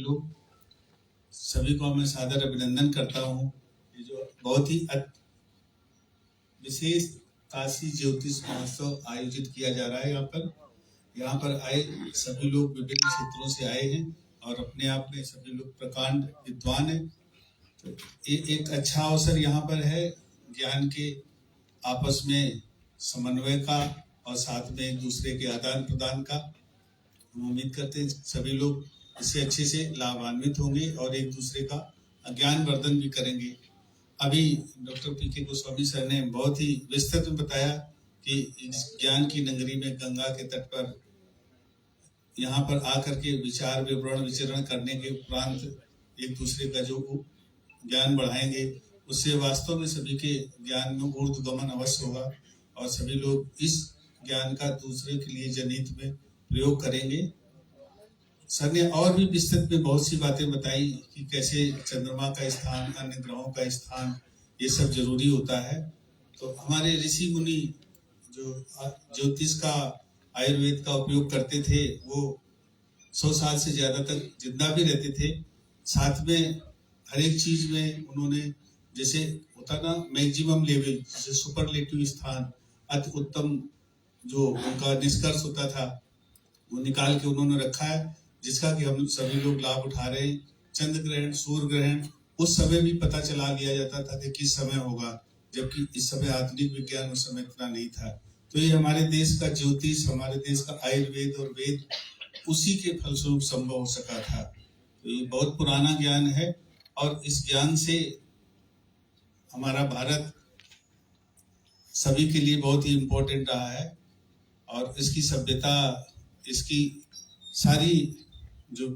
लोग सभी को मैं सादर अभिनंदन करता हूँ। ये जो बहुत ही विशेष काशी ज्योतिष महोत्सव आयोजित किया जा रहा है, यहाँ पर आए सभी लोग विभिन्न क्षेत्रों से आए हैं और अपने आप में सभी लोग प्रकांड विद्वान हैं। तो एक अच्छा अवसर यहाँ पर है ज्ञान के आपस में समन्वय का और साथ में एक दूसरे के आदान प्रदान का। हम उम्मीद करते हैं सभी लोग इससे अच्छे से लाभान्वित होंगे और एक दूसरे का ज्ञान वर्धन भी करेंगे। अभी डॉक्टर पीके गोस्वामी सर ने बहुत ही विस्तृत में बताया कि इस ज्ञान की नगरी में गंगा के तट पर यहाँ पर आकर के विचार विवरण विचरण करने के उपरांत एक दूसरे का जो ज्ञान बढ़ाएंगे, उससे वास्तव में सभी के ज्ञान में ऊर्ध्वगमन अवश्य होगा और सभी लोग इस ज्ञान का दूसरे के लिए जनहित में प्रयोग करेंगे। सर ने और भी विस्तृत में बहुत सी बातें बताई कि कैसे चंद्रमा का स्थान, अन्य ग्रहों का स्थान, ये सब जरूरी होता है। तो हमारे ऋषि मुनि जो ज्योतिष का, आयुर्वेद का उपयोग करते थे, वो 100 साल से ज्यादा तक जिंदा भी रहते थे। साथ में हर एक चीज में उन्होंने, जैसे होता ना मैक्सिमम लेवल, जैसे सुपरलेटिव स्थान, अति उत्तम जो उनका निष्कर्ष होता था वो निकाल के उन्होंने रखा है, जिसका कि हम सभी लोग लाभ उठा रहे हैं। चंद्र ग्रहण, सूर्य ग्रहण उस समय भी पता चला लिया जाता था कि किस समय होगा, जबकि इस समय आधुनिक विज्ञान उस समय इतना नहीं था। तो ये हमारे देश का ज्योतिष, हमारे देश का आयुर्वेद और वेद उसी के फलस्वरूप संभव हो सका था। तो ये बहुत पुराना ज्ञान है और इस ज्ञान से हमारा भारत सभी के लिए बहुत ही इम्पोर्टेंट रहा है और इसकी सभ्यता, इसकी सारी जो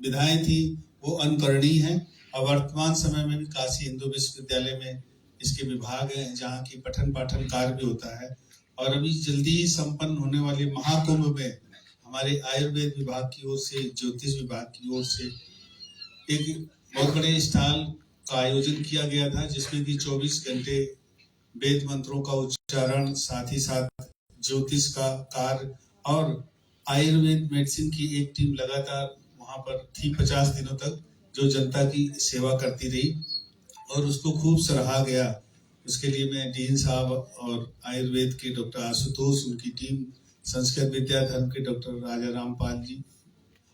विधाएं थी वो अनुकरणीय हैं। और वर्तमान समय में भी काशी हिंदू विश्वविद्यालय में इसके विभाग हैं जहाँ की पठन पाठन कार्य भी होता है। और अभी जल्दी ही संपन्न होने वाले महाकुंभ में हमारे आयुर्वेद विभाग की ओर से, ज्योतिष विभाग की ओर से एक बहुत बड़े स्टॉल का आयोजन किया गया था, जिसमें कि 24 घंटे वेद मंत्रों का उच्चारण, साथ ही साथ ज्योतिष का कार्य और आयुर्वेद मेडिसिन की एक टीम लगातार वहां पर थी 50 दिनों तक, जो जनता की सेवा करती रही और उसको खूब सराहा गया। उसके लिए मैं डीन साहब और आयुर्वेद के डॉक्टर आशुतोष, उनकी टीम, संस्कृत विद्याधर्म के डॉक्टर राजा रामपाल जी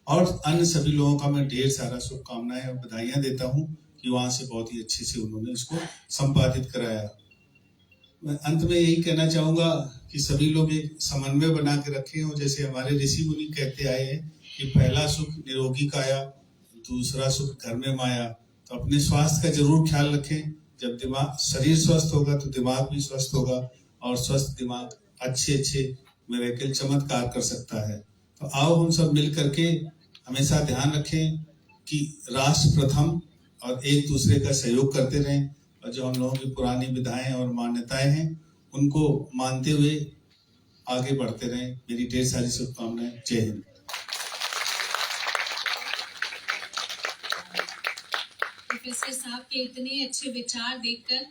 और अन्य सभी लोगों का मैं ढेर सारा शुभकामनाएं और बधाइयां देता हूं कि वहां से बहुत ही अच्छे से उन्होंने इसको संपादित कराया। मैं अंत में यही कहना चाहूंगा कि सभी लोग एक समन्वय बना के रखें और जैसे हमारे ऋषि मुनि कहते आए हैं कि पहला सुख निरोगी काया, दूसरा सुख घर में माया। तो अपने स्वास्थ्य का जरूर ख्याल रखें। जब शरीर स्वस्थ होगा तो दिमाग भी स्वस्थ होगा और स्वस्थ दिमाग अच्छे मिरेकल चमत्कार कर सकता है। तो आओ हम सब मिल करके हमेशा ध्यान रखें कि राष्ट्र प्रथम और एक दूसरे का सहयोग करते रहें और जो हम लोगों की पुरानी विधाएं और मान्यताएं हैं उनको मानते हुए आगे बढ़ते रहें। मेरी ढेर सारी शुभकामनाएं। जय हिंद। प्रोफेसर साहब के इतने अच्छे विचार देखकर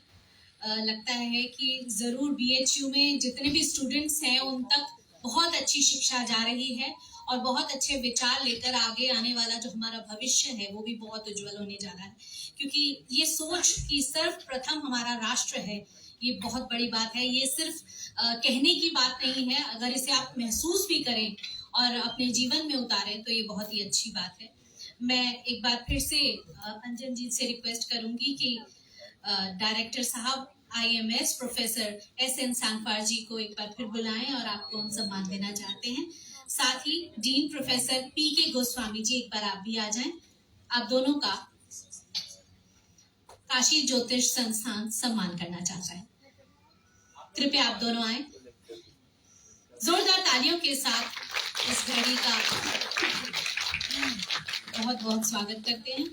लगता है कि जरूर बीएचयू में जितने भी स्टूडेंट्स हैं उन तक बहुत अच्छी शिक्षा जा रही है और बहुत अच्छे विचार लेकर आगे आने वाला जो हमारा भविष्य है वो भी बहुत उज्जवल होने जा रहा है। क्योंकि ये सोच कि सर्वप्रथम हमारा राष्ट्र है, ये बहुत बड़ी बात है। ये सिर्फ कहने की बात नहीं है, अगर इसे आप महसूस भी करें और अपने जीवन में उतारें तो ये बहुत ही अच्छी बात है। मैं एक बार फिर से अंजन जी से रिक्वेस्ट करूंगी कि डायरेक्टर साहब IMS प्रोफेसर SN सांगपार जी को एक बार फिर बुलाएं और आपको हम सम्मान देना चाहते हैं। साथ ही dean professor PK Goswami ji, एक बार आप भी आ जाएं। आप दोनों का काशी ज्योतिष संस्थान सम्मान करना चाहता है। कृपया आप दोनों आए। जोरदार तालियों के साथ इस घड़ी का बहुत बहुत स्वागत करते हैं।